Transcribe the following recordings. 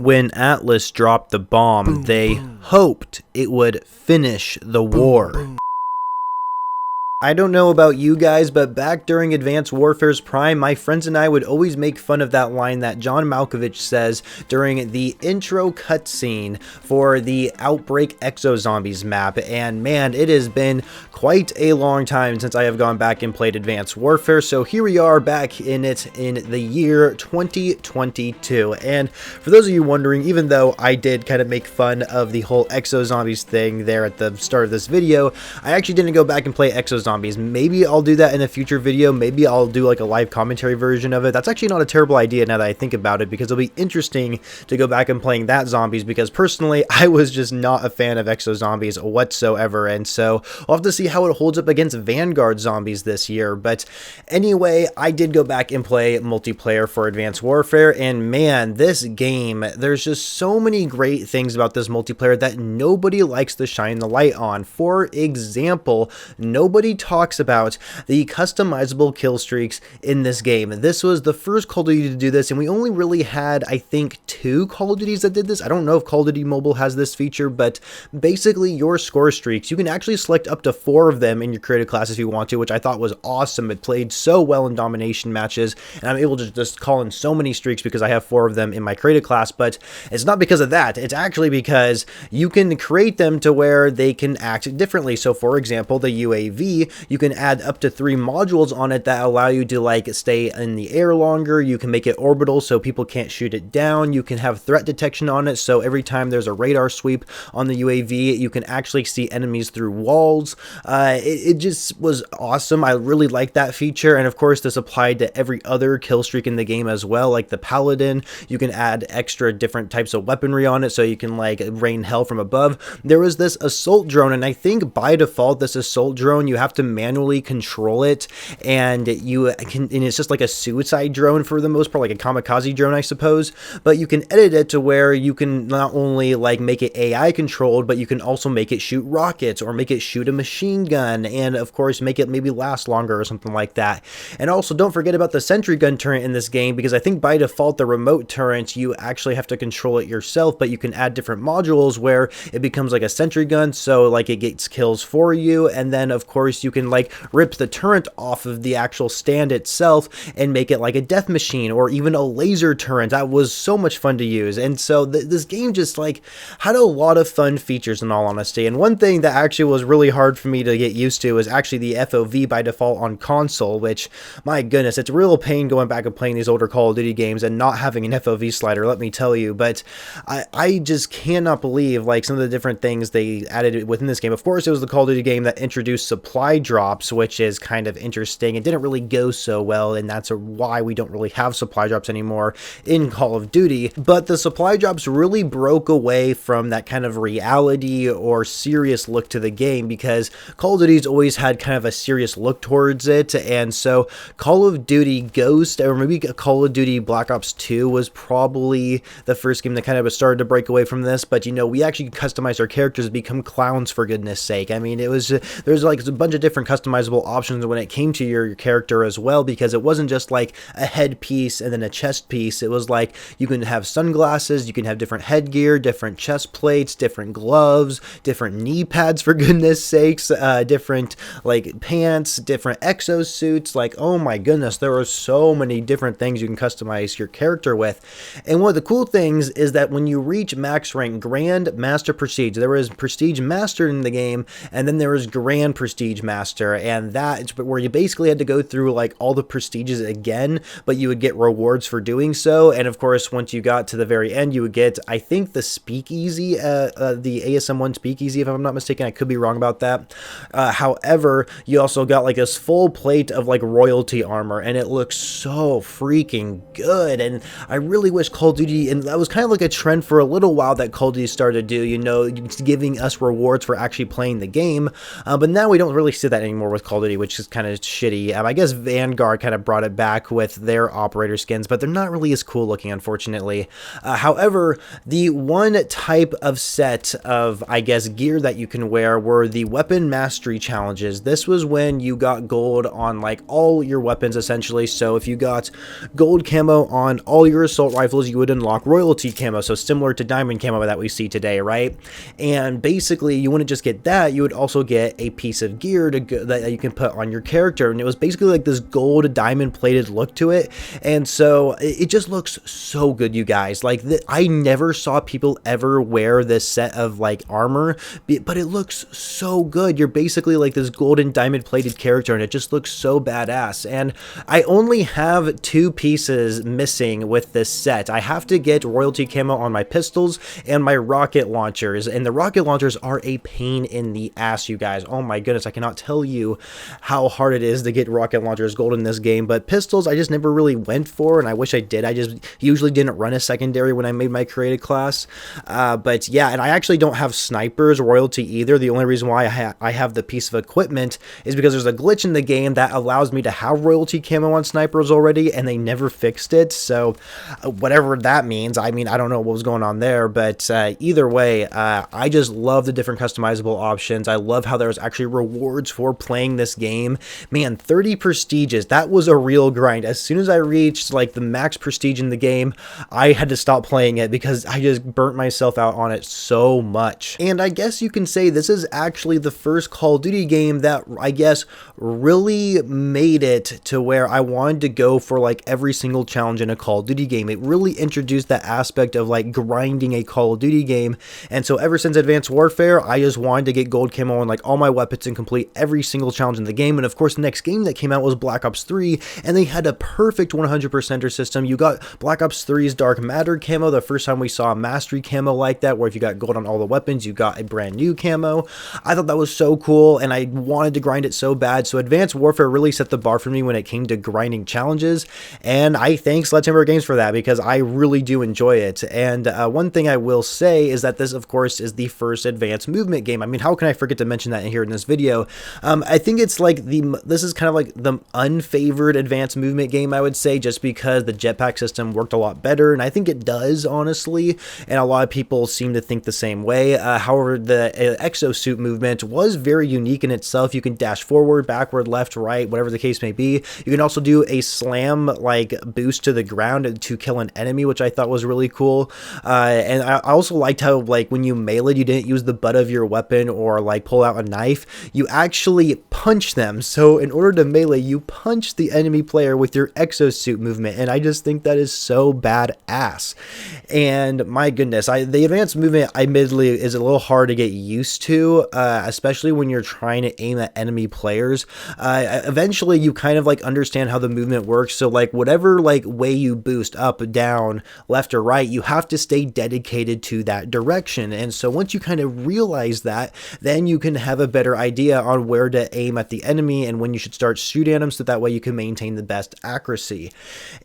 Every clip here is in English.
When Atlas dropped the bomb, they hoped it would finish the war. I don't know about you guys, but back during Advanced Warfare's prime, my friends and I would always make fun of that line that John Malkovich says during the intro cutscene for the Outbreak Exozombies map, and man, it has been quite a long time since I have gone back and played Advanced Warfare, so here we are back in it in the year 2022, and for those of you wondering, even though I did kind of make fun of the whole Exozombies thing there at the start of this video, I actually didn't go back and play Exozombies. Maybe I'll do that in a future video. Maybe I'll do like a live commentary version of it. That's actually not a terrible idea now that I think about it, because it'll be interesting to go back and playing that zombies, because personally I was just not a fan of Exozombies whatsoever, and so we'll have to see how it holds up against Vanguard zombies this year. But anyway, I did go back and play multiplayer for Advanced Warfare, and man, this game, there's just so many great things about this multiplayer that nobody likes to shine the light on. For example, nobody talks about the customizable kill streaks in this game. This was the first Call of Duty to do this, and we only really had, I think, 2 Call of Duties that did this. I don't know if Call of Duty Mobile has this feature, but basically your score streaks, you can actually select up to 4 of them in your creative class if you want to, which I thought was awesome. It played so well in domination matches, and I'm able to just call in so many streaks because I have 4 of them in my creative class. But it's not because of that, it's actually because you can create them to where they can act differently. So for example, the UAV, you can add up to 3 modules on it that allow you to like stay in the air longer. You can make it orbital so people can't shoot it down. You can have threat detection on it, so every time there's a radar sweep on the UAV, you can actually see enemies through walls. It just was awesome. I really like that feature, and of course this applied to every other kill streak in the game as well, like the Paladin. You can add extra different types of weaponry on it, so you can like rain hell from above. There was this assault drone, and I think by default this assault drone, you have to manually control it, and it's just like a suicide drone for the most part, like a kamikaze drone, I suppose. But you can edit it to where you can not only like make it AI controlled, but you can also make it shoot rockets or make it shoot a machine gun, and of course make it maybe last longer or something like that. And also don't forget about the sentry gun turret in this game, because I think by default the remote turret, you actually have to control it yourself, but you can add different modules where it becomes like a sentry gun, so like it gets kills for you, and then of course you can like rip the turret off of the actual stand itself and make it like a death machine or even a laser turret. That was so much fun to use, and so this game just like had a lot of fun features in all honesty. And one thing that actually was really hard for me to get used to is actually the FOV by default on console, which, my goodness, it's a real pain going back and playing these older Call of Duty games and not having an FOV slider, let me tell you. But I just cannot believe like some of the different things they added within this game. Of course, it was the Call of Duty game that introduced supply drops, which is kind of interesting. It didn't really go so well, and that's why we don't really have supply drops anymore in Call of Duty. But the supply drops really broke away from that kind of reality or serious look to the game, because Call of Duty's always had kind of a serious look towards it. And so Call of Duty Ghost, or maybe Call of Duty Black Ops 2 was probably the first game that kind of started to break away from this. But you know, we actually customized our characters to become clowns, for goodness sake. I mean, there's like a bunch of different customizable options when it came to your character as well, because it wasn't just like a headpiece and then a chest piece. It was like you can have sunglasses, you can have different headgear, different chest plates, different gloves, different knee pads, for goodness sakes, different like pants, different exosuits. Like, oh my goodness, there are so many different things you can customize your character with. And one of the cool things is that when you reach max rank, Grand, Master, Prestige, there was Prestige Master in the game, and then there was Grand Prestige Master, and that's where you basically had to go through like all the prestiges again, but you would get rewards for doing so. And of course, once you got to the very end, you would get, I think, the speakeasy, the ASM1 speakeasy, if I'm not mistaken. I could be wrong about that. However, you also got like this full plate of like royalty armor, and it looks so freaking good. And I really wish Call of Duty, and that was kind of like a trend for a little while that Call of Duty started to do, you know, giving us rewards for actually playing the game. But now we don't really see that anymore with Call of Duty, which is kind of shitty. I guess Vanguard kind of brought it back with their operator skins, but they're not really as cool looking, unfortunately. However, the one type of set of, I guess, gear that you can wear were the weapon mastery challenges. This was when you got gold on like all your weapons, essentially. So if you got gold camo on all your assault rifles, you would unlock royalty camo, so similar to diamond camo that we see today, right? And basically, you wouldn't just get that, you would also get a piece of gear that you can put on your character, and it was basically like this gold diamond plated look to it, and so it just looks so good, you guys. Like, I never saw people ever wear this set of like armor, but it looks so good. You're basically like this golden diamond plated character, and it just looks so badass. And I only have 2 pieces missing with this set. I have to get royalty camo on my pistols and my rocket launchers, and the rocket launchers are a pain in the ass, you guys. Oh my goodness, I cannot tell you how hard it is to get rocket launchers gold in this game. But pistols I just never really went for, and I wish I did. I just usually didn't run a secondary when I made my created class. But yeah, and I actually don't have snipers royalty either. The only reason why I have the piece of equipment is because there's a glitch in the game that allows me to have royalty camo on snipers already, and they never fixed it. So whatever that means, I mean, I don't know what was going on there, but either way, I just love the different customizable options. I love how there's actually rewards for playing this game. Man, 30 prestiges, that was a real grind. As soon as I reached like the max prestige in the game, I had to stop playing it because I just burnt myself out on it so much. And I guess you can say this is actually the first Call of Duty game that I guess really made it to where I wanted to go for like every single challenge in a Call of Duty game. It really introduced that aspect of like grinding a Call of Duty game, and so ever since Advanced Warfare, I just wanted to get gold camo on like all my weapons and complete every single challenge in the game. And of course, the next game that came out was Black Ops 3, and they had a perfect 100%er system. You got Black Ops 3's Dark Matter camo, the first time we saw a mastery camo like that, where if you got gold on all the weapons, you got a brand new camo. I thought that was so cool, and I wanted to grind it so bad. So Advanced Warfare really set the bar for me when it came to grinding challenges, and I thank Sledgehammer Games for that because I really do enjoy it. And one thing I will say is that this, of course, is the first advanced movement game. I mean, how can I forget to mention that here in this video? I think it's like this is kind of like the unfavored advanced movement game, I would say, just because the jetpack system worked a lot better, and I think it does, honestly, and a lot of people seem to think the same way. However, the exosuit movement was very unique in itself. You can dash forward, backward, left, right, whatever the case may be. You can also do a slam like boost to the ground to kill an enemy, which I thought was really cool. And I also liked how like when you melee, you didn't use the butt of your weapon or like pull out a knife. You actually punch them. So in order to melee, you punch the enemy player with your exosuit movement, and I just think that is so badass. And my goodness, the advanced movement admittedly is a little hard to get used to, especially when you're trying to aim at enemy players. Eventually you kind of like understand how the movement works. So like whatever like way you boost, up, down, left, or right, you have to stay dedicated to that direction. And so once you kind of realize that, then you can have a better idea on where to aim at the enemy and when you should start shooting at them, so that way you can maintain the best accuracy.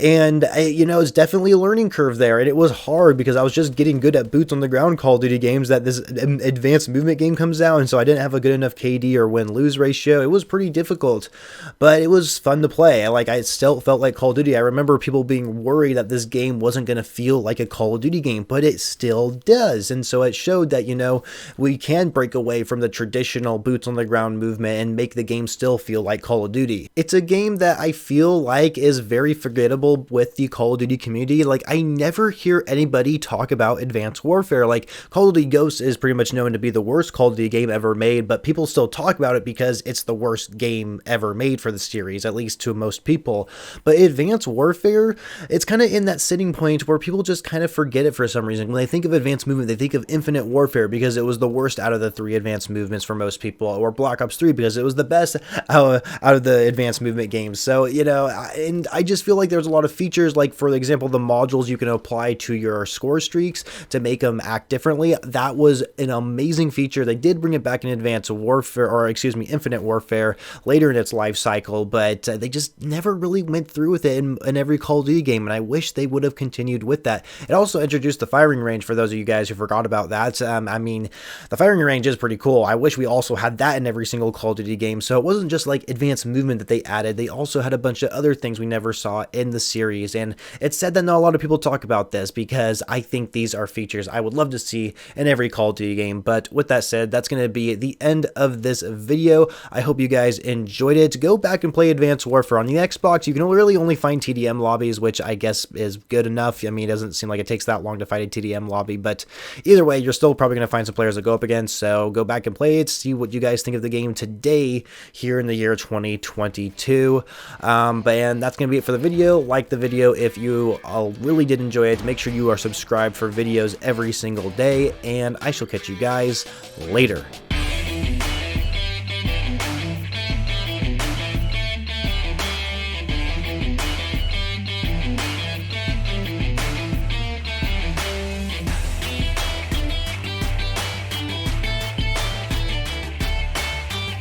And you know, it's definitely a learning curve there, and it was hard because I was just getting good at boots on the ground Call of Duty games that this advanced movement game comes out, and so I didn't have a good enough KD or win-lose ratio. It was pretty difficult, but it was fun to play. Like, I still felt like Call of Duty. I remember people being worried that this game wasn't going to feel like a Call of Duty game, but it still does. And so it showed that, you know, we can break away from the traditional boots on the ground movement and make the game still feel like Call of Duty. It's a game that I feel like is very forgettable with the Call of Duty community. Like, I never hear anybody talk about Advanced Warfare. Like, Call of Duty Ghosts is pretty much known to be the worst Call of Duty game ever made, but people still talk about it because it's the worst game ever made for the series, at least to most people. But Advanced Warfare, it's kind of in that sitting point where people just kind of forget it for some reason. When they think of Advanced Movement, they think of Infinite Warfare because it was the worst out of the 3 advanced movements for most people, or Black Ops 3 because it was the best out of the advanced movement games. So, you know, and I just feel like there's a lot of features, like for example, the modules you can apply to your score streaks to make them act differently. That was an amazing feature. They did bring it back in Advanced Warfare, or excuse me, Infinite Warfare later in its life cycle, but they just never really went through with it in every Call of Duty game, and I wish they would have continued with that. It also introduced the firing range for those of you guys who forgot about that. I mean, the firing range is pretty cool. I wish we also had that in every single single Call of Duty game. So it wasn't just like advanced movement that they added. They also had a bunch of other things we never saw in the series. And it's said that not a lot of people talk about this because I think these are features I would love to see in every Call of Duty game. But with that said, that's going to be the end of this video. I hope you guys enjoyed it. Go back and play Advanced Warfare on the Xbox. You can really only find TDM lobbies, which I guess is good enough. I mean, it doesn't seem like it takes that long to fight a TDM lobby, but either way, you're still probably going to find some players to go up against. So go back and play it, see what you guys think of the game today here in the year 2022. And that's going to be it for the video. Like the video if you really did enjoy it. Make sure you are subscribed for videos every single day, and I shall catch you guys later.